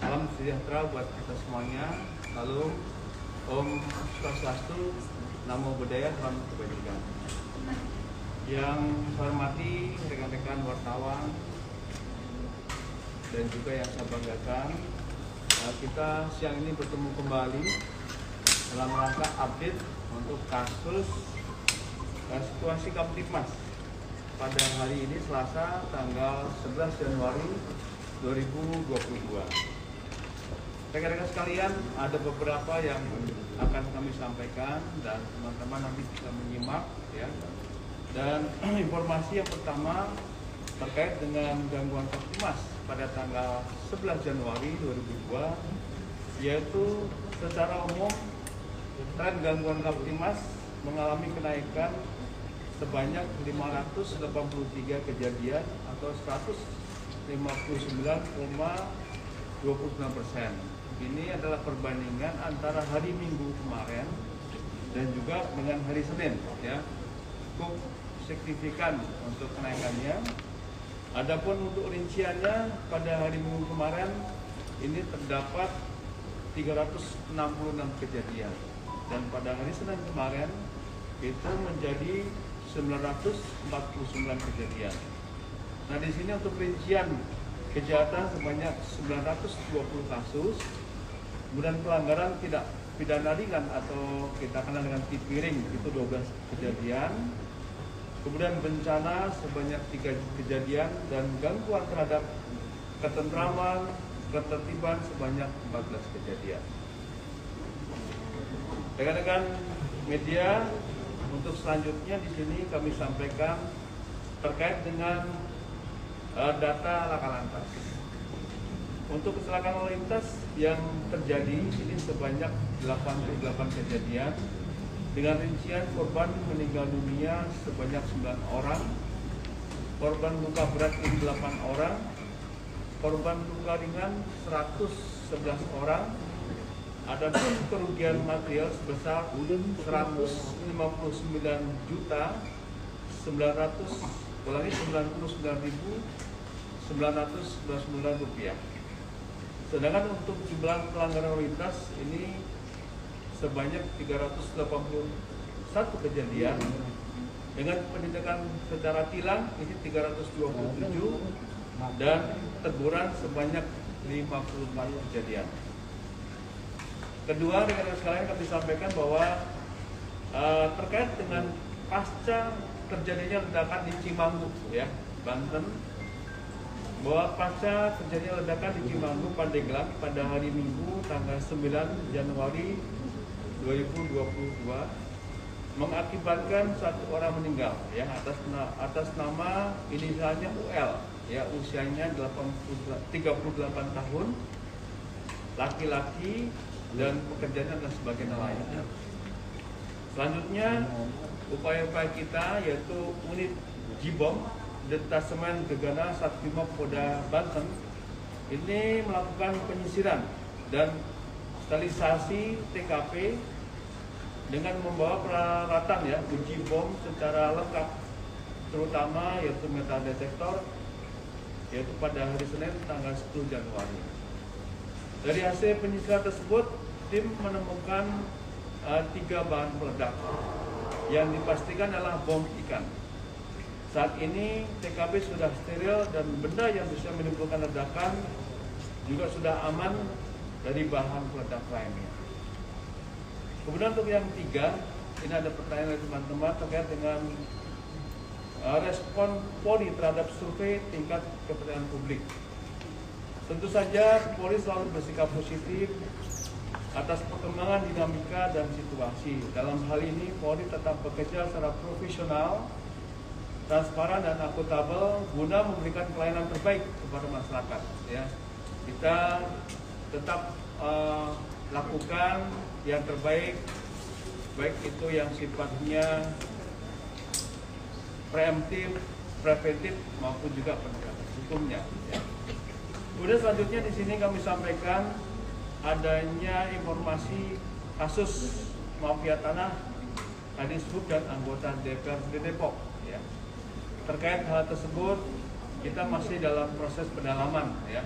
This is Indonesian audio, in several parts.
Salam sejahtera buat kita semuanya. Lalu Om Swastiastu, Namo Buddhaya, Salam Kebajikan. Yang saya hormati rekan-rekan wartawan dan juga yang saya banggakan, kita siang ini bertemu kembali dalam rangka update untuk kasus situasi Kamtipmas pada hari ini Selasa tanggal 11 Januari 2022. Rekan-rekan sekalian, ada beberapa yang akan kami sampaikan dan teman-teman nanti bisa menyimak ya. Dan informasi yang pertama terkait dengan gangguan Kamtipmas pada tanggal 11 Januari 2002, yaitu secara umum tren gangguan Kamtipmas mengalami kenaikan sebanyak 583 kejadian atau 159,29%. Ini adalah perbandingan antara hari Minggu kemarin dan juga dengan hari Senin ya. Cukup signifikan untuk kenaikannya. Adapun untuk rinciannya pada hari Minggu kemarin ini terdapat 366 kejadian dan pada hari Senin kemarin itu menjadi 949 kejadian. Nah, di sini untuk rincian kejahatan sebanyak 920 kasus, kemudian pelanggaran tidak pidana ringan atau kita kenal dengan pipiring itu 12 kejadian, kemudian bencana sebanyak 3 kejadian dan gangguan terhadap ketentraman, ketertiban sebanyak 14 kejadian. Rekan-rekan media, untuk selanjutnya di sini kami sampaikan terkait dengan data laka lantas. Untuk kecelakaan lalu lintas yang terjadi ini sebanyak 88 kejadian dengan rincian korban meninggal dunia sebanyak 9 orang, korban luka berat ini 8 orang, korban luka ringan 111 orang. Adapun kerugian material sebesar 159.999.999 rupiah. Sedangkan untuk jumlah pelanggaran lalu lintas ini sebanyak 381 kejadian dengan penindakan secara tilang ini 327 dan teguran sebanyak 54 kejadian. Kedua, rekan-rekan sekalian kami sampaikan bahwa terkait dengan pasca terjadinya ledakan di Cimanggu ya, Banten, bahwa pasca terjadinya ledakan di Cimanggu, Pandeglang pada hari Minggu tanggal 9 Januari 2022 mengakibatkan 1 orang meninggal ya atas nama inisialnya UL ya, usianya 38 tahun, laki-laki dan pekerjaannya adalah sebagai nelayan. Selanjutnya upaya-upaya kita yaitu unit Jibom Detasemen Gegana Satrimob Polda Banten ini melakukan penyisiran dan sterilisasi TKP dengan membawa peralatan ya uji bom secara lengkap, terutama yaitu metal detektor, yaitu pada hari Senin tanggal 10 Januari. Dari hasil penyisiran tersebut, tim menemukan 3 bahan peledak yang dipastikan adalah bom ikan. Saat ini TKP sudah steril dan benda yang bisa menimbulkan ledakan juga sudah aman dari bahan peledak lainnya. Kemudian untuk yang 3, ini ada pertanyaan dari teman-teman terkait dengan respon Polri terhadap survei tingkat kepercayaan publik. Tentu saja Polri selalu bersikap positif atas perkembangan dinamika dan situasi. Dalam hal ini Polri tetap bekerja secara profesional, transparan dan akuntabel guna memberikan pelayanan terbaik kepada masyarakat. Ya, kita tetap lakukan yang terbaik, baik itu yang sifatnya preemptif, preventif maupun juga penegakan hukumnya. Ya. Kemudian selanjutnya di sini kami sampaikan adanya informasi kasus mafia tanah Kadishub dan anggota DPRD Depok. Ya. Terkait hal tersebut kita masih dalam proses pendalaman ya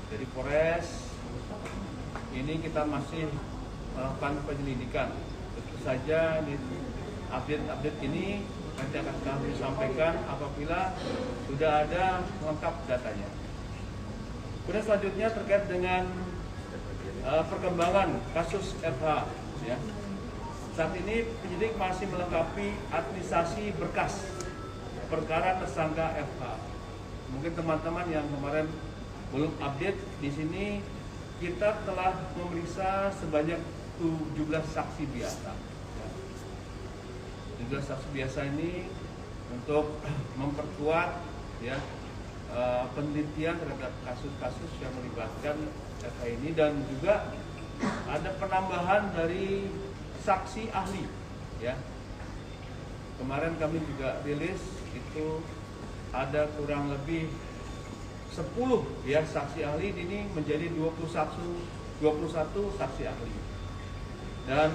dari Polres ini kita masih melakukan penyelidikan. Tentu saja update ini nanti akan kami sampaikan apabila sudah ada lengkap datanya. Kemudian selanjutnya terkait dengan perkembangan kasus FH. Ya. Saat ini penyidik masih melengkapi administrasi berkas perkara tersangka FH. Mungkin teman-teman yang kemarin belum update, di sini kita telah memeriksa sebanyak 17 saksi biasa. 17 saksi biasa ini untuk memperkuat ya penelitian terhadap kasus-kasus yang melibatkan FH ini, dan juga ada penambahan dari saksi ahli. Ya, kemarin kami juga rilis itu ada kurang lebih 10 ya saksi ahli, ini menjadi 21 saksi ahli. Dan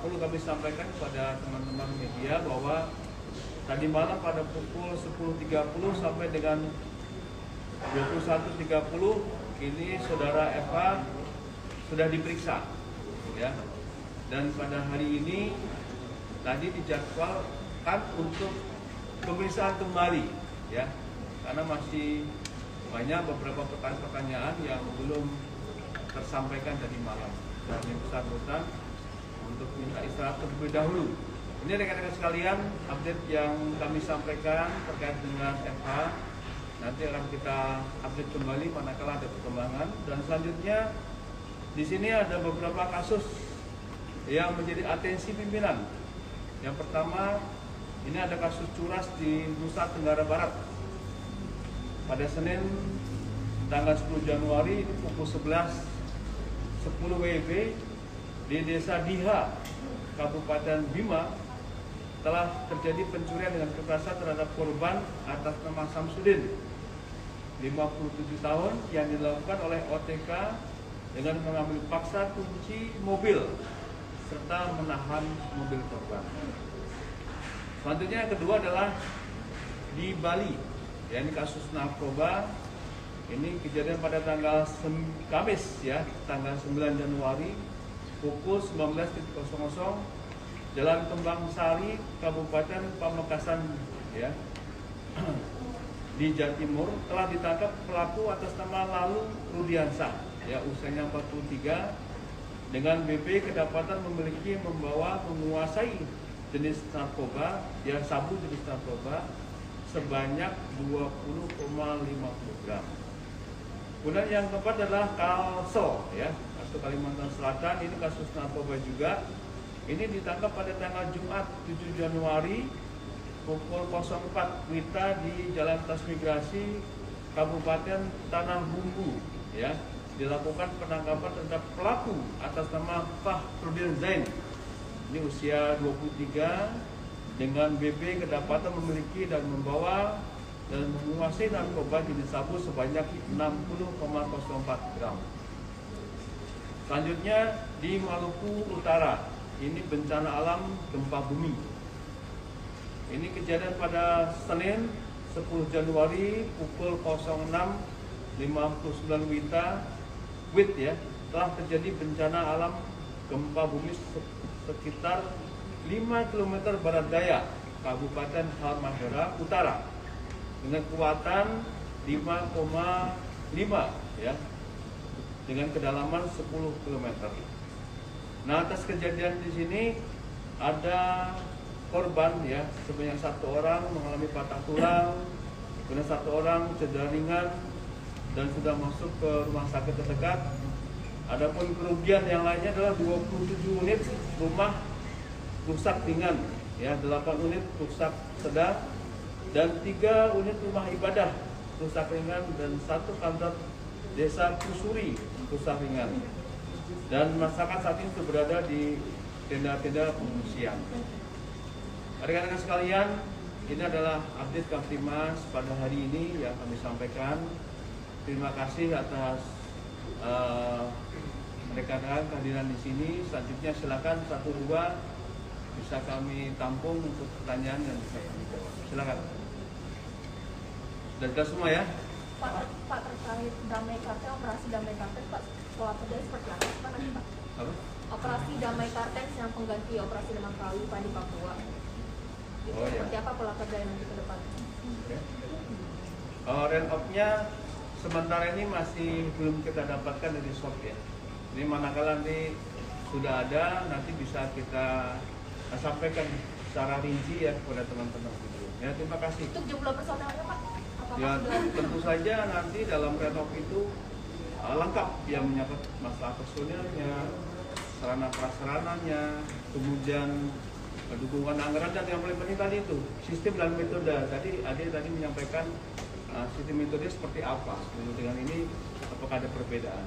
perlu kami sampaikan kepada teman-teman media bahwa tadi malam pada pukul 10.30 sampai dengan 21.30 ini saudara Eva sudah diperiksa ya. Dan pada hari ini tadi dijadwalkan untuk pemeriksaan kembali ya, karena masih banyak beberapa pertanyaan yang belum tersampaikan tadi malam, dan yang bersangkutan untuk minta istirahat terlebih dahulu. Ini rekan-rekan sekalian, update yang kami sampaikan terkait dengan FH. Nanti akan kita update kembali manakala ada perkembangan. Dan selanjutnya di sini ada beberapa kasus yang menjadi atensi pimpinan. Yang pertama, ini ada kasus curas di Nusa Tenggara Barat. Pada Senin tanggal 10 Januari ini pukul 11.10 WIB di Desa Diha, Kabupaten Bima, telah terjadi pencurian dengan kekerasan terhadap korban atas nama Samsudin, 57 tahun, yang dilakukan oleh OTK dengan mengambil paksa kunci mobil serta menahan mobil korban. Selanjutnya yang kedua adalah di Bali, ya, ini kasus narkoba. Ini kejadian pada tanggal Kamis ya, tanggal 9 Januari pukul 19.00 Jalan Kembang Sari, Kabupaten Pamekasan ya, di Jawa Timur. Telah ditangkap pelaku atas nama Lalu Rudiansa ya, usianya 43, dengan BP kedapatan menguasai jenis narkoba ya, sabu jenis narkoba sebanyak 20,50 gram. Kemudian yang keempat adalah Kalsel ya, atau Kalimantan Selatan. Ini kasus narkoba juga. Ini ditangkap pada tanggal Jumat 7 Januari pukul 04 WITA di Jalan Transmigrasi Kabupaten Tanah Bumbu ya. Dilakukan penangkapan terhadap pelaku atas nama Fahrudin Zain. Ini usia 23, dengan BP kedapatan memiliki dan membawa dan menguasai narkoba jenis sabu sebanyak 60,04 gram. Selanjutnya di Maluku Utara, ini bencana alam gempa bumi. Ini kejadian pada Senin 10 Januari pukul 06.59 WIT ya, telah terjadi bencana alam gempa bumi sekitar 5 km barat daya Kabupaten Halmahera Utara dengan kekuatan 5,5 ya, dengan kedalaman 10 km. Nah, atas kejadian di sini ada korban ya, sebanyak 1 orang mengalami patah tulang, kemudian 1 orang cedera ringan dan sudah masuk ke rumah sakit terdekat. Adapun kerugian yang lainnya adalah 27 unit rumah rusak ringan ya, 8 unit rusak sedang, dan 3 unit rumah ibadah rusak ringan, dan 1 kantor desa Kusuri rusak ringan. Dan masyarakat saat ini berada di tenda-tenda pengungsian. Rekan-rekan sekalian, ini adalah update Kamtimas pada hari ini yang kami sampaikan. Terima kasih atas rekan-rekan kehadiran di sini. Selanjutnya silakan 1-2 bisa kami tampung untuk pertanyaan dan bisa kami jawab. Silakan. Dan kita semua ya. Pak terkait damai kartel, operasi damai kartel Pak, pola kerjanya seperti apa sih Pak nanti Pak? Apa? Operasi damai kartel yang pengganti operasi Demam Kalu Pak di Papua. Itu seperti apa pola kerjanya nanti ke depan? Rent of-nya sementara ini masih belum kita dapatkan dari shop ya. Ini manakala nanti sudah ada, nanti bisa kita sampaikan secara rinci ya kepada teman-teman. Ya, terima kasih. Untuk jumlah personelnya Pak? Apakah Ya, sudah tentu saja nanti dalam renov itu lengkap yang menyangkut masalah personilnya, sarana prasarananya, kemudian dukungan anggaran, dan yang paling penting tadi itu sistem dan metode. Tadi Ade tadi menyampaikan sistem metode seperti apa. Dengan ini apakah ada perbedaan?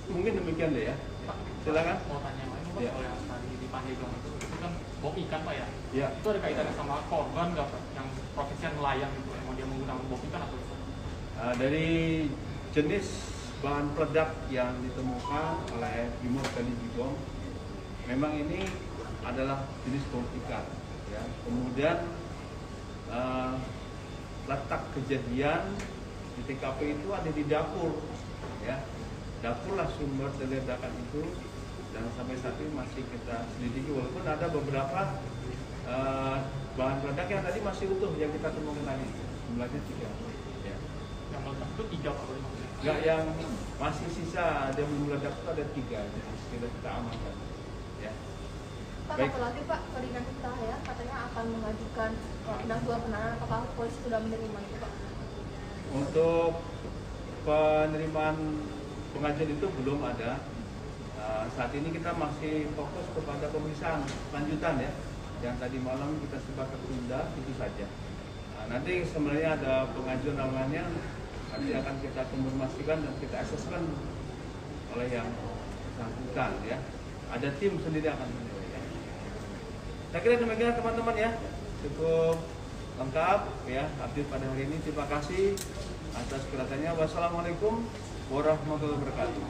Mungkin demikian deh ya. Pak, silakan. Mau tanya lagi Pak, Ya. kalau yang tadi di Pandeglang itu kan bom ikan Pak ya? Ya. Itu ada kaitannya sama korban nggak Pak? Yang profesinya nelayan gitu, emang dia menggunakan bom ikan atau apa? Dari jenis bahan peledak yang ditemukan oleh Brimop tadi Jibom, memang ini adalah jenis bom ikan. Ya. Kemudian letak kejadian di TKP itu ada di dapur. Ya. Dapurlah sumber dari ledakan itu, dan sampai saat ini masih kita selidiki, walaupun ada beberapa bahan peledak yang tadi masih utuh yang kita temukan tadi, jumlahnya 3. Ya. Yang meledak itu 3 Pak, boleh maksudnya? Enggak, yang masih sisa ada belum meledak itu ada 3, jadi sudah kita amankan. Ya. Pak, Baik. apa lagi Pak, Koordinat kita ya katanya akan mengajukan penangguhan penahanan, apakah polisi sudah menerima itu Pak? Untuk penerimaan pengajuan itu belum ada. Saat ini kita masih fokus kepada pemeriksaan lanjutan ya. Yang tadi malam kita sempat tertunda, itu saja. Nanti sebenarnya ada pengajuan namanya, nanti akan kita konfirmasikan dan kita asesmen oleh yang bersangkutan ya. Ada tim sendiri akan menilai ya. Saya kira demikian teman-teman ya, cukup lengkap ya update pada hari ini. Terima kasih atas perhatiannya. Wassalamualaikum warahmatullahi wabarakatuh.